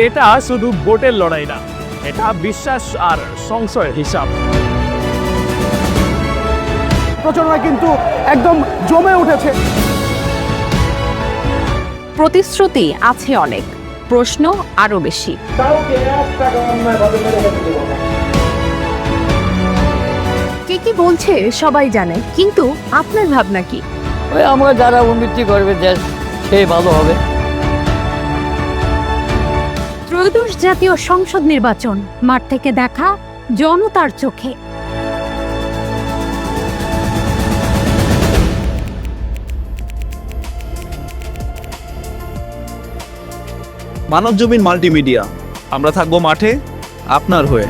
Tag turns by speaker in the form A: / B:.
A: এটা শুধু ভোটের লড়াই না, এটা বিশ্বাস আর সংশয়ের হিসাব।
B: প্রচারণা কিন্তু একদম জমে উঠেছে।
C: প্রতিশ্রুতি আছে অনেক, প্রশ্ন আরো বেশি। কে কি বলছে সবাই জানে, কিন্তু আপনার ভাবনা কি?
D: ওই আমরা যারা উন্নতি করবে দেশ সেই ভালো হবে।
C: ত্রয়োদশ জাতীয় সংসদ নির্বাচন, মাঠ থেকে দেখা, জনতার চোখে।
E: মানবজমিন মাল্টিমিডিয়া, আমরা থাকবো মাঠে আপনার হয়ে।